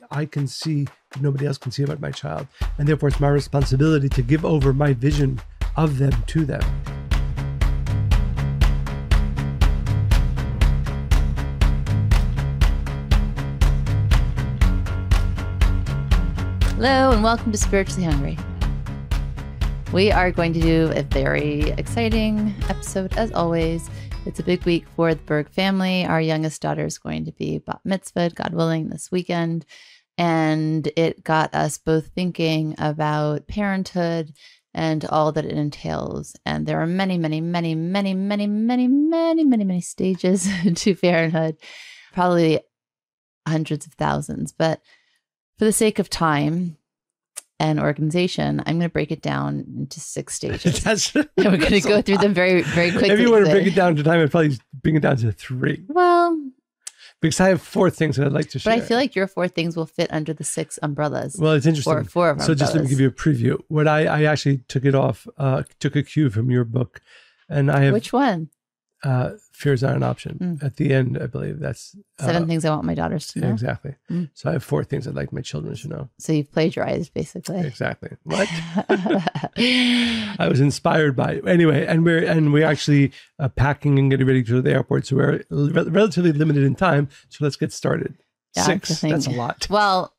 I can see that nobody else can see about my child. And therefore, it's my responsibility to give over my vision of them to them. Hello and welcome to Spiritually Hungry. We are going to do a very exciting episode as always. It's a big week for the Berg family. Our youngest daughter is going to be bat mitzvahed, God willing, this weekend. And it got us both thinking about parenthood and all that it entails. And there are many, many, many, many, many, many, many, many, many stages to parenthood, probably hundreds of thousands. But for the sake of time and organization, I'm going to break it down into 6 stages. And we're going to go through them very, very quickly. If you want to break it down to time, I'd probably bring it down to 3. Well, because I have 4 things that I'd like to share. But I feel like your 4 things will fit under the 6 umbrellas. Well, it's interesting. Or 4 of umbrellas. So just let me give you a preview. What I actually took it off, took a cue from your book. And I have... Which one? Fear is not an option. At the end, I believe that's... 7 things I want my daughters to know. Exactly. So I have 4 things I'd like my children to know. So you've plagiarized, basically. Exactly. What? I was inspired by it. Anyway, and we're actually packing and getting ready to go to the airport. So we're relatively limited in time. So let's get started. Yeah, 6. That's a lot. Well,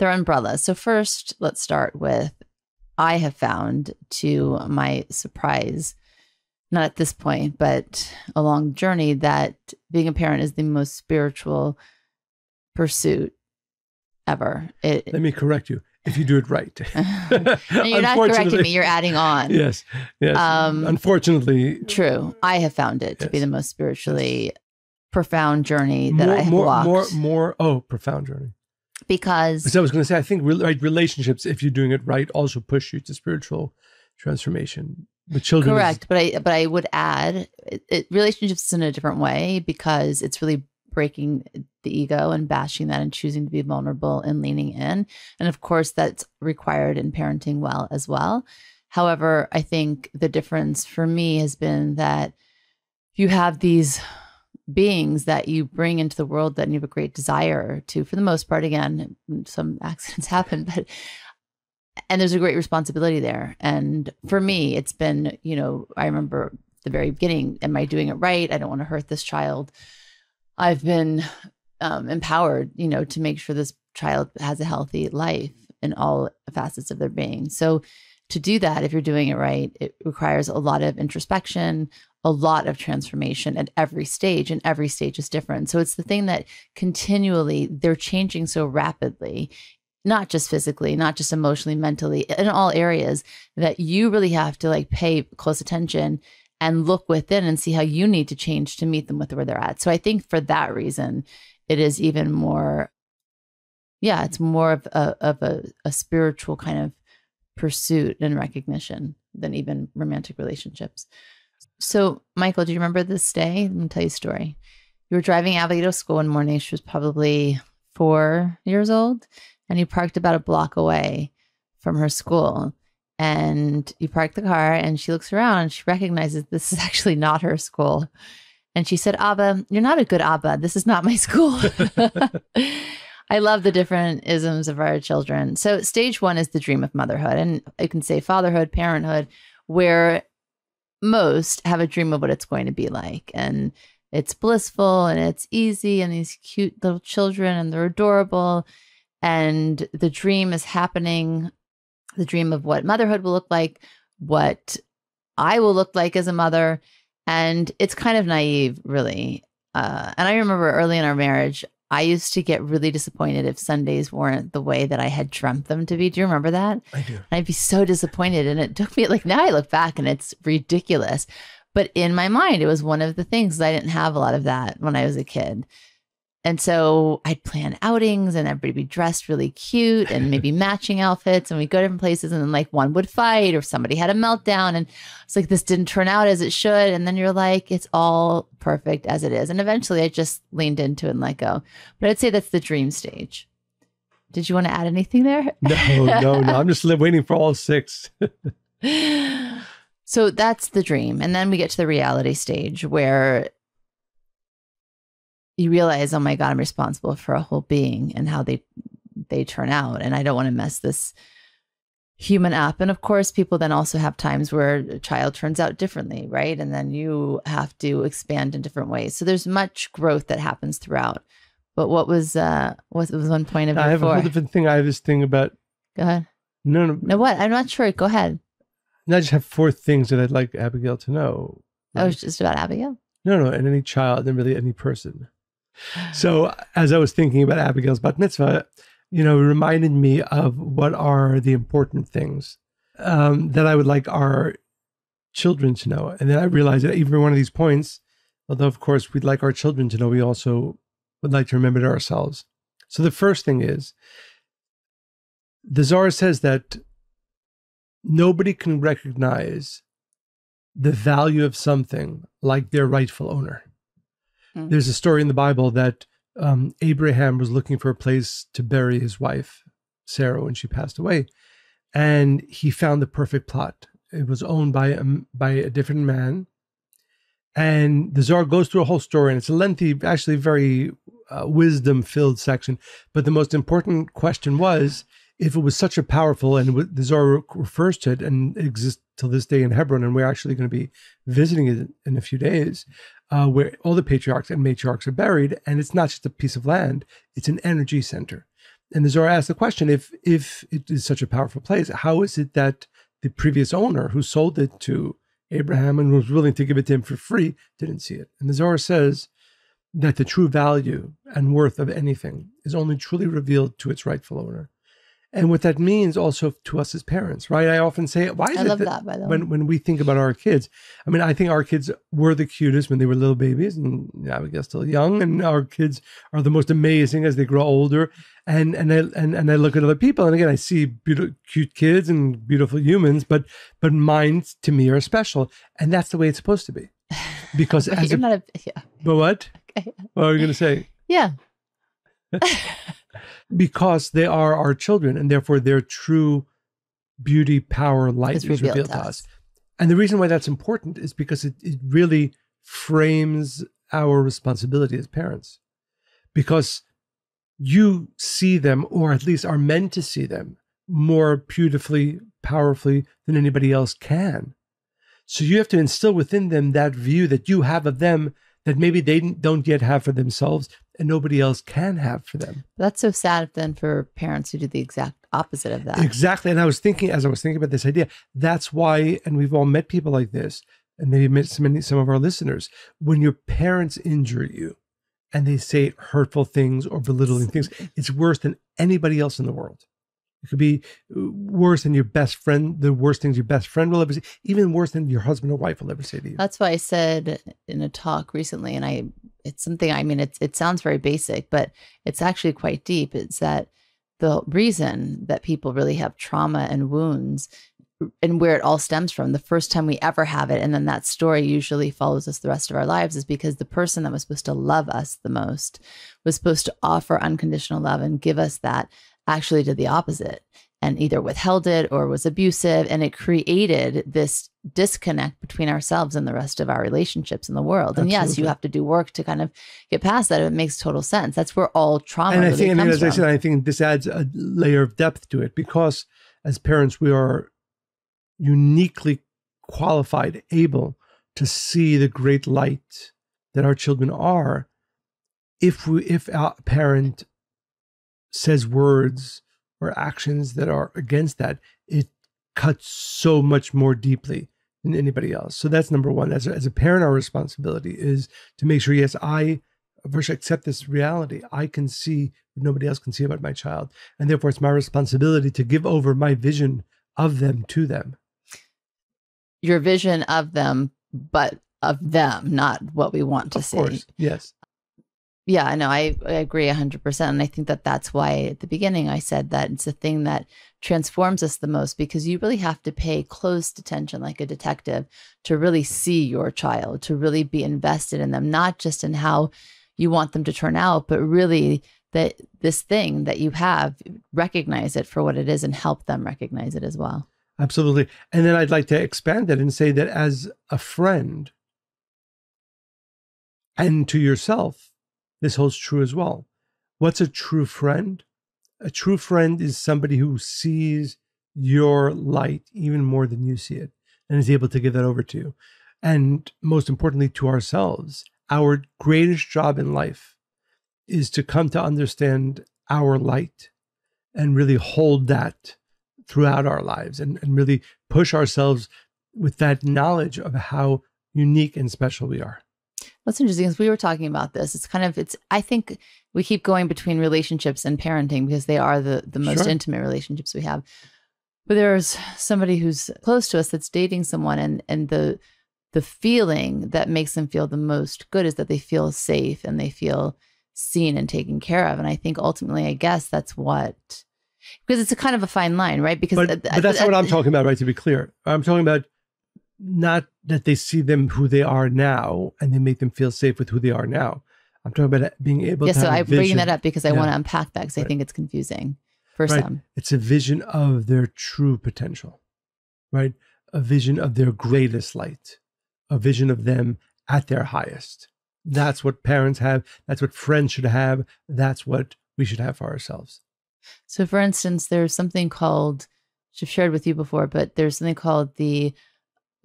they're umbrellas. So first, let's start with, I have found, to my surprise, not at this point, but along the journey, that being a parent is the most spiritual pursuit ever. Let me correct you. If you do it right. No, you're not correcting me. You're adding on. Yes. Unfortunately. True. I have found it to be the most spiritually profound journey that I have walked. Profound journey. Because I was going to say, I think relationships, if you're doing it right, also push you to spiritual transformation. The children. Correct. But I would add, relationships in a different way, because it's really breaking the ego and bashing that and choosing to be vulnerable and leaning in. And of course, that's required in parenting well as well. However, I think the difference for me has been that you have these beings that you bring into the world that you have a great desire to, for the most part. Again, some accidents happen, and there's a great responsibility there. And for me, it's been, I remember the very beginning, am I doing it right? I don't want to hurt this child. I've been empowered, to make sure this child has a healthy life in all facets of their being. So to do that, if you're doing it right, it requires a lot of introspection, a lot of transformation at every stage, and every stage is different. So it's the thing that continually, they're changing so rapidly, not just physically, not just emotionally, mentally, in all areas, that you really have to pay close attention and look within and see how you need to change to meet them with where they're at. So I think for that reason, it is even more, it's more of a spiritual kind of pursuit and recognition than even romantic relationships. So Michael, do you remember this day? Let me tell you a story. You were driving Abigail to school one morning. She was probably 4 years old. And you parked about a block away from her school. And you parked the car, and she looks around and she recognizes this is actually not her school. And she said, "Abba, you're not a good Abba. This is not my school." I love the different isms of our children. So stage 1 is the dream of motherhood. And I can say fatherhood, parenthood, where most have a dream of what it's going to be like. And it's blissful and it's easy, and these cute little children, and they're adorable. And the dream is happening, the dream of what motherhood will look like, what I will look like as a mother. And it's kind of naive, really. And I remember early in our marriage, I used to get really disappointed if Sundays weren't the way that I had dreamt them to be. Do you remember that? I do. And I'd be so disappointed. And it took me, now I look back and it's ridiculous. But in my mind, it was one of the things. I didn't have a lot of that when I was a kid. And so I'd plan outings, and everybody would be dressed really cute and maybe matching outfits. And we'd go to different places, and then one would fight or somebody had a meltdown. And it's this didn't turn out as it should. And then you're like, it's all perfect as it is. And eventually I just leaned into it and let go. But I'd say that's the dream stage. Did you want to add anything there? No. I'm just waiting for all 6. So that's the dream. And then we get to the reality stage where you realize, oh my God, I'm responsible for a whole being and how they they turn out. And I don't want to mess this human up. And of course, people then also have times where a child turns out differently, right? And then you have to expand in different ways. So there's much growth that happens throughout. But what was one point of I have a whole different thing. I have this thing about. Go ahead. No. What? I'm not sure. Go ahead. I just have 4 things that I'd like Abigail to know. Oh, it's just about Abigail? No, and any child and really any person. So as I was thinking about Abigail's bat mitzvah, it reminded me of what are the important things that I would like our children to know. And then I realized that even one of these points, although of course we'd like our children to know, we also would like to remember it ourselves. So the first thing is, the Zohar says that nobody can recognize the value of something like their rightful owner. Mm-hmm. There's a story in the Bible that Abraham was looking for a place to bury his wife, Sarah, when she passed away. And he found the perfect plot. It was owned by a different man. And the Zohar goes through a whole story, and it's a lengthy, actually very wisdom-filled section. But the most important question was, if it was such a powerful, and the Zohar refers to it, and it exists till this day in Hebron, and we're actually going to be visiting it in a few days, where all the patriarchs and matriarchs are buried, and it's not just a piece of land, it's an energy center. And the Zohar asks the question, if it is such a powerful place, how is it that the previous owner who sold it to Abraham and was willing to give it to him for free didn't see it? And the Zohar says that the true value and worth of anything is only truly revealed to its rightful owner. And what that means also to us as parents, right? I often say, why is it that by the way, when we think about our kids, I mean, I think our kids were the cutest when they were little babies, and Abigail's still young, and our kids are the most amazing as they grow older. And I look at other people, and again, I see cute kids and beautiful humans, but mine to me are special, and that's the way it's supposed to be. Because as but what? Okay. What are you going to say? Yeah. Because they are our children, and therefore their true beauty, power, light is revealed to us. And the reason why that's important is because it really frames our responsibility as parents. Because you see them, or at least are meant to see them, more beautifully, powerfully than anybody else can. So you have to instill within them that view that you have of them that maybe they don't yet have for themselves, and nobody else can have for them. That's so sad then for parents who do the exact opposite of that. Exactly. And I was thinking, as I was thinking about this idea, that's why, and we've all met people like this, and maybe met some of our listeners, when your parents injure you and they say hurtful things or belittling things, it's worse than anybody else in the world. It could be worse than your best friend, the worst things your best friend will ever say, even worse than your husband or wife will ever say to you. That's why I said in a talk recently, and it's something, I mean, it sounds very basic, but it's actually quite deep. It's that the reason that people really have trauma and wounds, and where it all stems from, the first time we ever have it, and then that story usually follows us the rest of our lives, is because the person that was supposed to love us the most was supposed to offer unconditional love and give us that, actually did the opposite and either withheld it or was abusive. And it created this disconnect between ourselves and the rest of our relationships in the world. And yes, you have to do work to kind of get past that. It makes total sense. That's where all trauma really comes from. And as I said, I think this adds a layer of depth to it, because as parents, we are uniquely qualified, able to see the great light that our children are. If our parent says words or actions that are against that, it cuts so much more deeply than anybody else. So that's number one. As a parent, our responsibility is to make sure, yes, I first accept this reality. I can see what nobody else can see about my child. And therefore, it's my responsibility to give over my vision of them to them. Your vision of them, but of them, not what we want to see. Of course, yes. Yeah, I know. I agree 100%. And I think that that's why at the beginning I said that it's a thing that transforms us the most, because you really have to pay close attention like a detective to really see your child, to really be invested in them, not just in how you want them to turn out, but really that this thing that you have, recognize it for what it is and help them recognize it as well. Absolutely. And then I'd like to expand it and say that as a friend and to yourself, this holds true as well. What's a true friend? A true friend is somebody who sees your light even more than you see it and is able to give that over to you. And most importantly, to ourselves, our greatest job in life is to come to understand our light and really hold that throughout our lives and really push ourselves with that knowledge of how unique and special we are. What's interesting is we were talking about this. I think we keep going between relationships and parenting because they are the most Sure. intimate relationships we have. But there's somebody who's close to us that's dating someone, and the feeling that makes them feel the most good is that they feel safe and they feel seen and taken care of. And I think ultimately, I guess that's what, because it's a kind of a fine line, right? Because But that's not what I'm talking about, right? To be clear, I'm talking about not that they see them who they are now and they make them feel safe with who they are now. I'm talking about being able to have I'm a vision. bringing that up because I Yeah. want to unpack that because I Right. think it's confusing for Right. some. It's a vision of their true potential, right? A vision of their greatest light, a vision of them at their highest. That's what parents have. That's what friends should have. That's what we should have for ourselves. So for instance, there's something called, which I've shared with you before, but there's something called the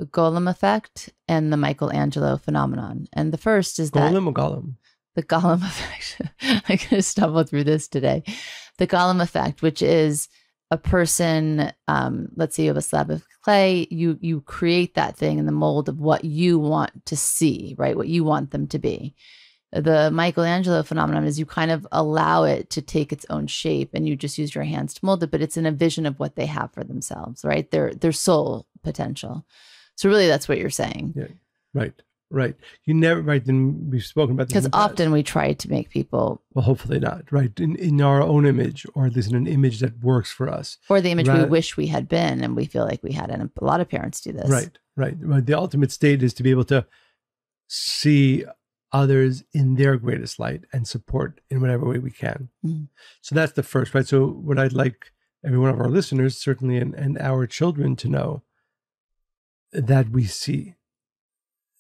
Golem effect and the Michelangelo phenomenon. And the first is that Golem or Gollum? the Golem effect. I could have stumbled through this today. The Golem effect, which is a person, let's say you have a slab of clay, you create that thing in the mold of what you want to see, right? What you want them to be. The Michelangelo phenomenon is you kind of allow it to take its own shape and you just use your hands to mold it, but it's in a vision of what they have for themselves, right? Their soul potential. So really that's what you're saying. Yeah. Right. You never, right. Then we've spoken about this. Because often we try to make people, well, hopefully not, right? In our own image, or at least in an image that works for us. or the image we wish we had been and we feel like we had. And a lot of parents do this. Right. The ultimate state is to be able to see others in their greatest light and support in whatever way we can. Mm-hmm. So that's the first, right? So what I'd like every one of our listeners, certainly, and our children to know that we see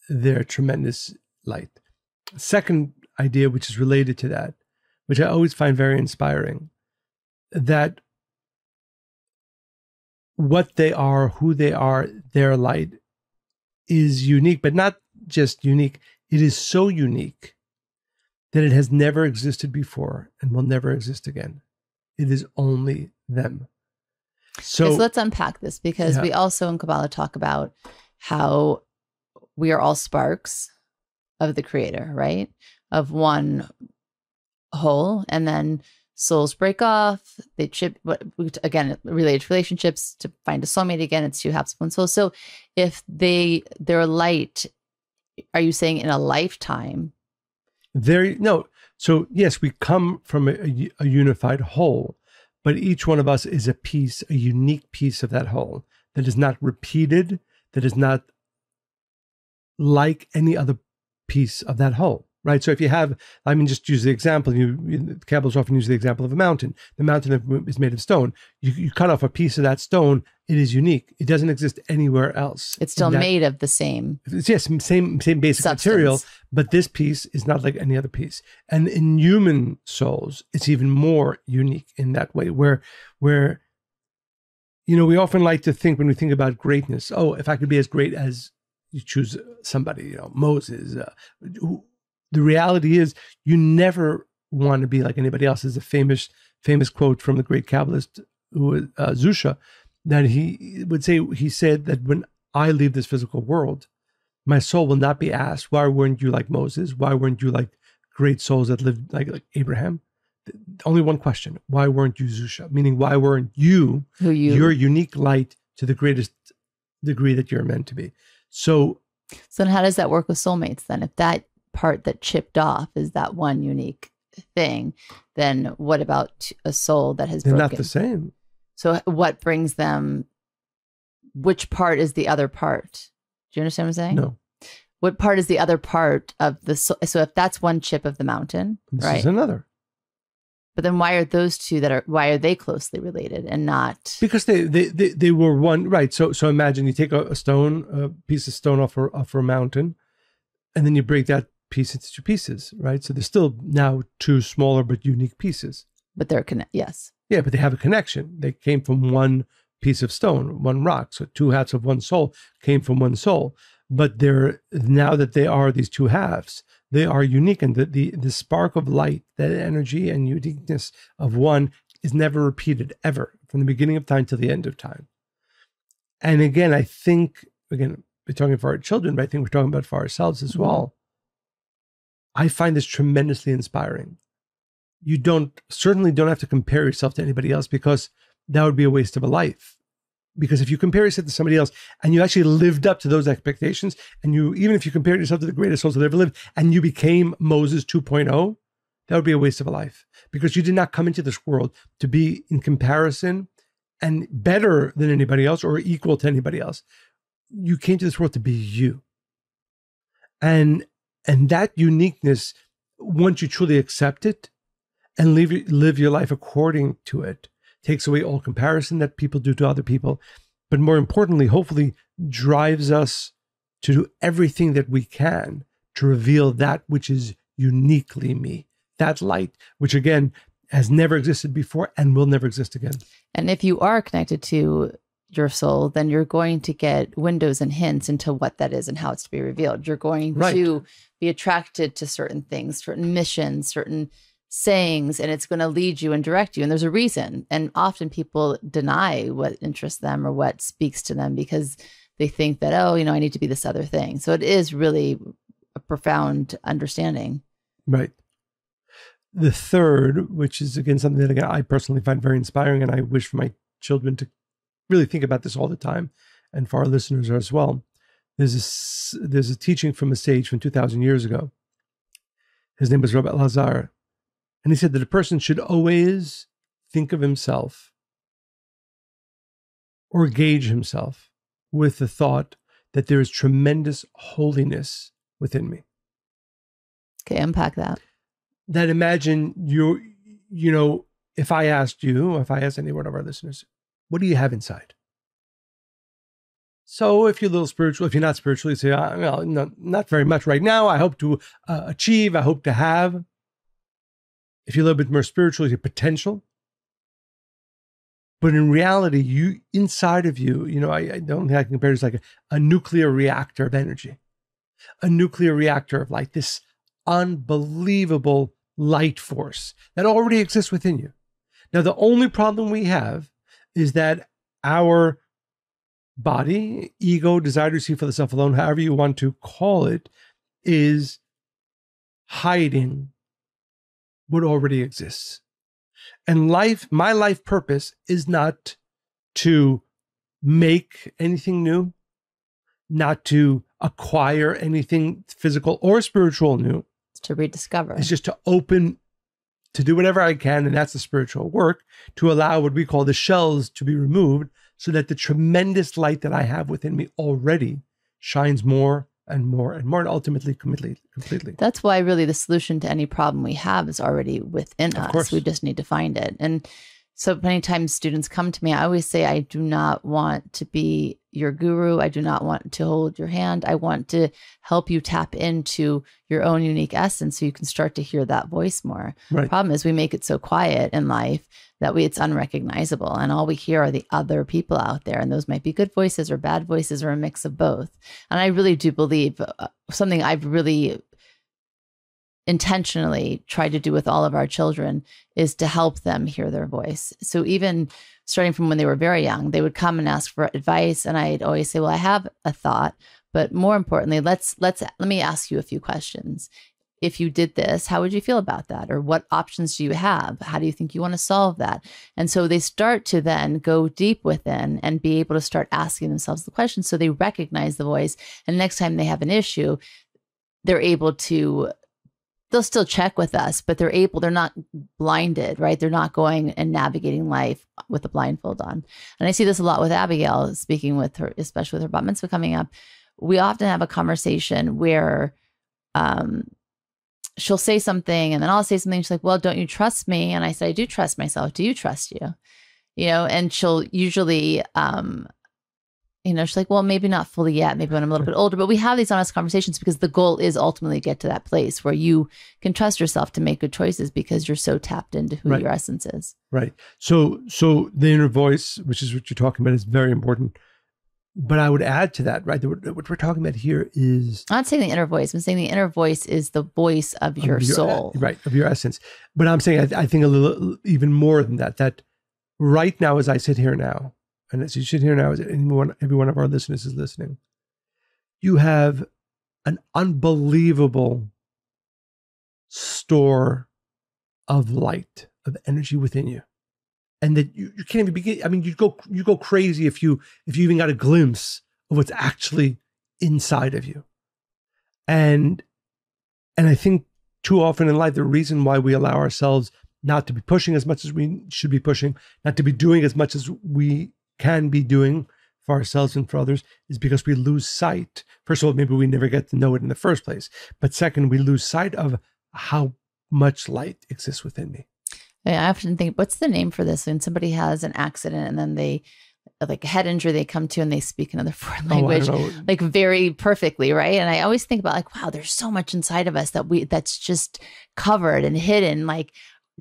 their tremendous light. Second idea, which is related to that, which I always find very inspiring, that what they are, who they are, their light is unique, but not just unique. It is so unique that it has never existed before and will never exist again. It is only them. So let's unpack this because we also in Kabbalah talk about how we are all sparks of the Creator, right? Of one whole, and then souls break off. They chip. Again, related to relationships. To find a soulmate again, it's two halves of one soul. So, if their light, are you saying in a lifetime? No. So yes, we come from a unified whole, but each one of us is a piece, a unique piece of that whole that is not repeated, that is not like any other piece of that whole, right? So if you have, just use the example, Kabbalists often use the example of a mountain. The mountain is made of stone. You cut off a piece of that stone, it is unique. It doesn't exist anywhere else. It's still made of the same. Yes, same basic substance. material, but this piece is not like any other piece. And in human souls, it's even more unique in that way, where we often like to think when we think about greatness, if I could be as great as you choose somebody, Moses. The reality is you never want to be like anybody else. There's a famous quote from the great Kabbalist Zusha, that he would say, he said that when I leave this physical world, my soul will not be asked, why weren't you like Moses? Why weren't you like great souls that lived like Abraham? Only one question. Why weren't you Zusha? Meaning, why weren't you your unique light to the greatest degree that you're meant to be? So then how does that work with soulmates then? If that part that chipped off is that one unique thing, then what about a soul that has they're broken? not the same. So what brings them, which part is the other part? Do you understand what I'm saying? No. What part is the other part of the soul? So if that's one chip of the mountain, This right? is another. But then why are those two why are they closely related and not? Because they were one, right? So imagine you take a piece of stone off a mountain, and then you break that piece into two pieces, right? So there's still now two smaller but unique pieces. But they're connected. Yes. Yeah, but they have a connection. They came from one piece of stone, one rock. So two halves of one soul came from one soul. But they're, now that they are these two halves, they are unique. And the spark of light, that energy and uniqueness of one is never repeated ever, from the beginning of time to the end of time. And again, I think, again, we're talking for our children, but I think we're talking about for ourselves as well. I find this tremendously inspiring. You certainly don't have to compare yourself to anybody else, because that would be a waste of a life. Because if you compare yourself to somebody else and you actually lived up to those expectations, and even if you compared yourself to the greatest souls that ever lived and you became Moses 2.0, that would be a waste of a life, because you did not come into this world to be in comparison and better than anybody else or equal to anybody else. You came to this world to be you. And that uniqueness, once you truly accept it and live your life according to it, takes away all comparison that people do to other people. But more importantly, hopefully drives us to do everything that we can to reveal that which is uniquely me, that light, which again has never existed before and will never exist again. And if you are connected to your soul, then you're going to get windows and hints into what that is and how it's to be revealed. You're going to be attracted to certain things, certain missions, certain sayings, and it's going to lead you and direct you. And there's a reason. And often people deny what interests them or what speaks to them because they think that, oh, I need to be this other thing. So it is really a profound understanding. Right. The third, which is again something that I personally find very inspiring, and I wish for my children to really think about this all the time, and for our listeners as well. There's a teaching from a sage from 2,000 years ago. His name was Rabbi Elazar, and he said that a person should always think of himself or gauge himself with the thought that there is tremendous holiness within me. Okay, unpack that. That imagine if I asked any one of our listeners, what do you have inside? So if you're a little spiritual, if you're not spiritual, you say, well, no, not very much right now. I hope to achieve, I hope to have. If you're a little bit more spiritual, your potential. But in reality, inside of you, I don't think I can compare it. It's like a nuclear reactor of energy, a nuclear reactor of light, this unbelievable light force that already exists within you. Now, the only problem we have is that our body, ego, desire to see for the self alone, however you want to call it, is hiding what already exists. And my life purpose is not to make anything new, not to acquire anything physical or spiritual new. It's to rediscover. It's just to do whatever I can, and that's the spiritual work, to allow what we call the shells to be removed so that the tremendous light that I have within me already shines more and more and more, and ultimately completely. That's why really the solution to any problem we have is already within us. Course. We just need to find it. And so many times students come to me, I always say, I do not want to be your guru. I do not want to hold your hand. I want to help you tap into your own unique essence so you can start to hear that voice more. Right. The problem is we make it so quiet in life that it's unrecognizable. And all we hear are the other people out there. And those might be good voices or bad voices or a mix of both. And I really do believe something I've really intentionally tried to do with all of our children is to help them hear their voice. So even starting from when they were very young, they would come and ask for advice. And I'd always say, well, I have a thought, but more importantly, let me ask you a few questions. If you did this, how would you feel about that? Or what options do you have? How do you think you want to solve that? And so they start to then go deep within and be able to start asking themselves the questions. So they recognize the voice. And next time they have an issue, they're able to, they'll still check with us, but they're not blinded, right? They're not going and navigating life with a blindfold on. And I see this a lot with Abigail, speaking with her, especially with her bat mitzvah coming up. We often have a conversation where she'll say something and then I'll say something. She's like, well, don't you trust me? And I said, I do trust myself. Do you trust you? And she'll usually She's like, well, maybe not fully yet, maybe when I'm a little bit older, but we have these honest conversations because the goal is ultimately to get to that place where you can trust yourself to make good choices because you're so tapped into who your essence is. Right. So the inner voice, which is what you're talking about, is very important. But I would add to that, right? What we're talking about here is... I'm not saying the inner voice. I'm saying the inner voice is the voice of your soul. Right, of your essence. But I'm saying, I think a little, even more than that, that right now, as I sit here now, and as you sit here now, as every one of our listeners is listening, you have an unbelievable store of light, of energy within you. And that you can't even begin. I mean, you go crazy if you even got a glimpse of what's actually inside of you. And I think too often in life, the reason why we allow ourselves not to be pushing as much as we should be pushing, not to be doing as much as we can be doing for ourselves and for others, is because we lose sight. First of all, maybe we never get to know it in the first place. But second, we lose sight of how much light exists within me. I often think, what's the name for this? When somebody has an accident and then they, like a head injury, they come to and they speak another foreign language, like very perfectly, right? And I always think about like, wow, there's so much inside of us that's just covered and hidden. Like,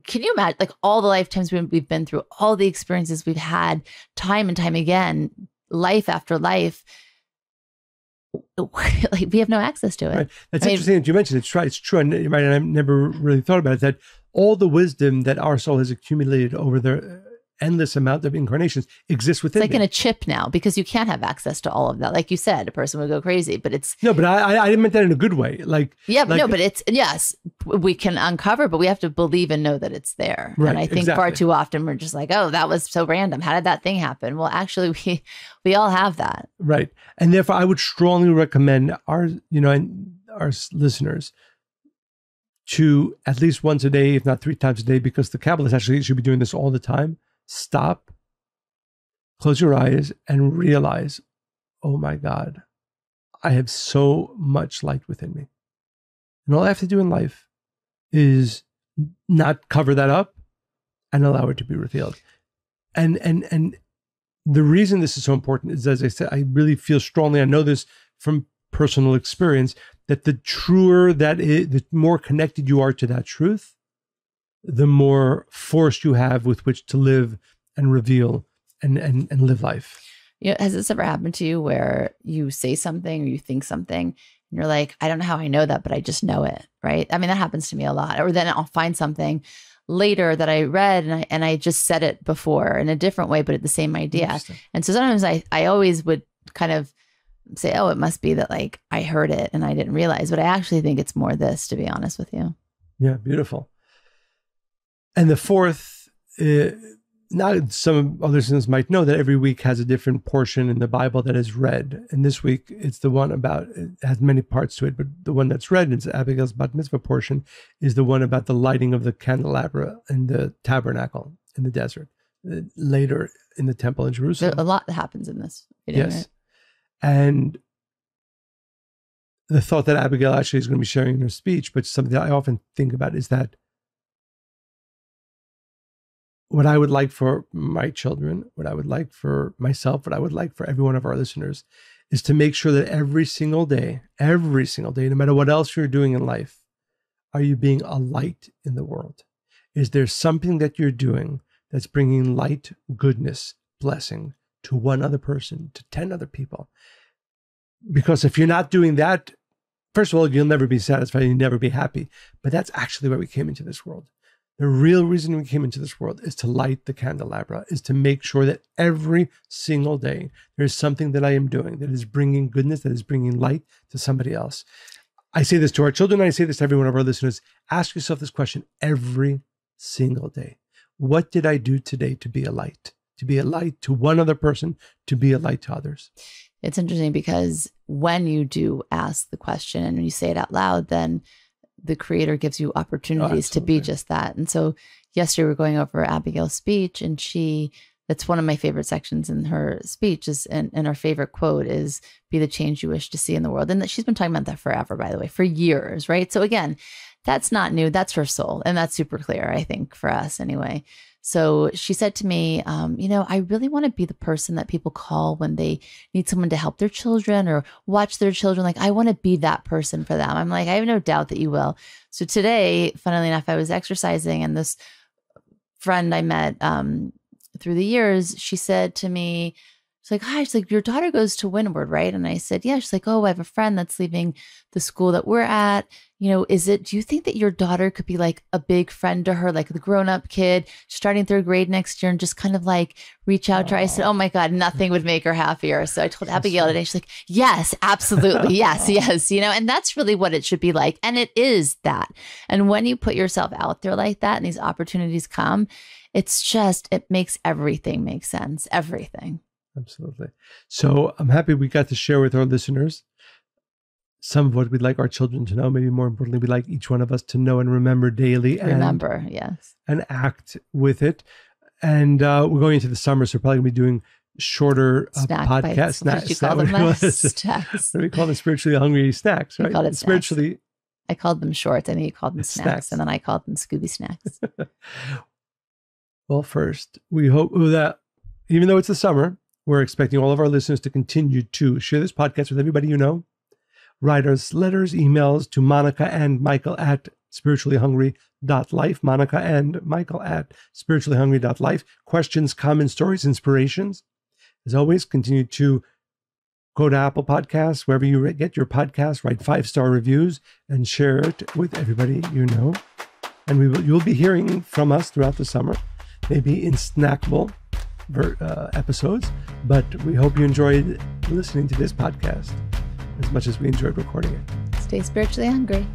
can you imagine like all the lifetimes we've been through, all the experiences we've had time and time again, life after life, like we have no access to it. Right. That's interesting that you mentioned it. It's true. And, right, and I've never really thought about it, that all the wisdom that our soul has accumulated over the endless amount of incarnations exists within It's like me. in a chip now, because you can't have access to all of that. Like you said, a person would go crazy, but it's... No, but I meant that in a good way. Like, yeah, but no, but it's, yes, we can uncover, but we have to believe and know that it's there. Right, and I think far too often we're just like, oh, that was so random. How did that thing happen? Well, actually, we all have that. Right. And therefore I would strongly recommend our listeners to at least once a day, if not 3 times a day, because the Kabbalists actually should be doing this all the time. Stop, close your eyes, and realize, oh my God, I have so much light within me. And all I have to do in life is not cover that up and allow it to be revealed. And the reason this is so important is, as I said, I really feel strongly, I know this from personal experience, that the truer that is, the more connected you are to that truth, the more force you have with which to live and reveal and live life. Has this ever happened to you where you say something or you think something and you're like, I don't know how I know that, but I just know it, right? I mean, that happens to me a lot. Or then I'll find something later that I read and I just said it before in a different way, but the same idea. And so sometimes I always would kind of say, oh, it must be that like I heard it and I didn't realize, but I actually think it's more this, to be honest with you. Yeah, beautiful. And the fourth, now some other listeners might know that every week has a different portion in the Bible that is read. And this week, it's the one about, it has many parts to it, but the one that's read, it's Abigail's Bat Mitzvah portion, is the one about the lighting of the candelabra in the tabernacle in the desert, later in the temple in Jerusalem. A lot happens in this video, yes. Right? And the thought that Abigail actually is going to be sharing in her speech, but something that I often think about is that what I would like for my children, what I would like for myself, what I would like for every one of our listeners is to make sure that every single day, no matter what else you're doing in life, are you being a light in the world? Is there something that you're doing that's bringing light, goodness, blessing to one other person, to 10 other people? Because if you're not doing that, first of all, you'll never be satisfied, you'll never be happy. But that's actually why we came into this world. The real reason we came into this world is to light the candelabra, is to make sure that every single day there's something that I am doing that is bringing goodness, that is bringing light to somebody else. I say this to our children, I say this to every one of our listeners. Ask yourself this question every single day. What did I do today to be a light? To be a light to one other person, to be a light to others. It's interesting because when you do ask the question and you say it out loud, then the Creator gives you opportunities to be just that. And so yesterday we were going over Abigail's speech, and that's one of my favorite sections in her speech and her favorite quote is, be the change you wish to see in the world. And that she's been talking about that forever, by the way, for years, right? So again, that's not new. That's her soul. And that's super clear, I think, for us anyway. So she said to me, I really want to be the person that people call when they need someone to help their children or watch their children. Like, I want to be that person for them. I'm like, I have no doubt that you will. So today, funnily enough, I was exercising, and this friend I met through the years, she said to me, she's like, hi, she's like, your daughter goes to Windward, right? And I said, yeah. She's like, oh, I have a friend that's leaving the school that we're at. Do you think that your daughter could be like a big friend to her, like the grown-up kid starting 3rd grade next year, and just kind of like reach out to her? I said, oh my God, nothing would make her happier. So I told Abigail today, she's like, yes, absolutely. Yes. And that's really what it should be like. And it is that. And when you put yourself out there like that and these opportunities come, it makes everything make sense. Everything. Absolutely. So I'm happy we got to share with our listeners some of what we'd like our children to know. Maybe more importantly, we'd like each one of us to know and remember daily. Yes. And act with it. And we're going into the summer, so we're probably going to be doing shorter podcasts. What did you call them? Snacks. We call them spiritually hungry snacks, right? You called it spiritually. Snacks. I called them shorts. I know you called them snacks. And then I called them Scooby snacks. Well, first, we hope that even though it's the summer, we're expecting all of our listeners to continue to share this podcast with everybody you know. Write us letters, emails to Monica and Michael at spirituallyhungry.life. Monica and Michael at spirituallyhungry.life. Questions, comments, stories, inspirations. As always, continue to go to Apple Podcasts, wherever you get your podcasts, write 5-star reviews and share it with everybody you know. And you'll be hearing from us throughout the summer, maybe in snackable episodes, but we hope you enjoyed listening to this podcast as much as we enjoyed recording it. Stay spiritually hungry.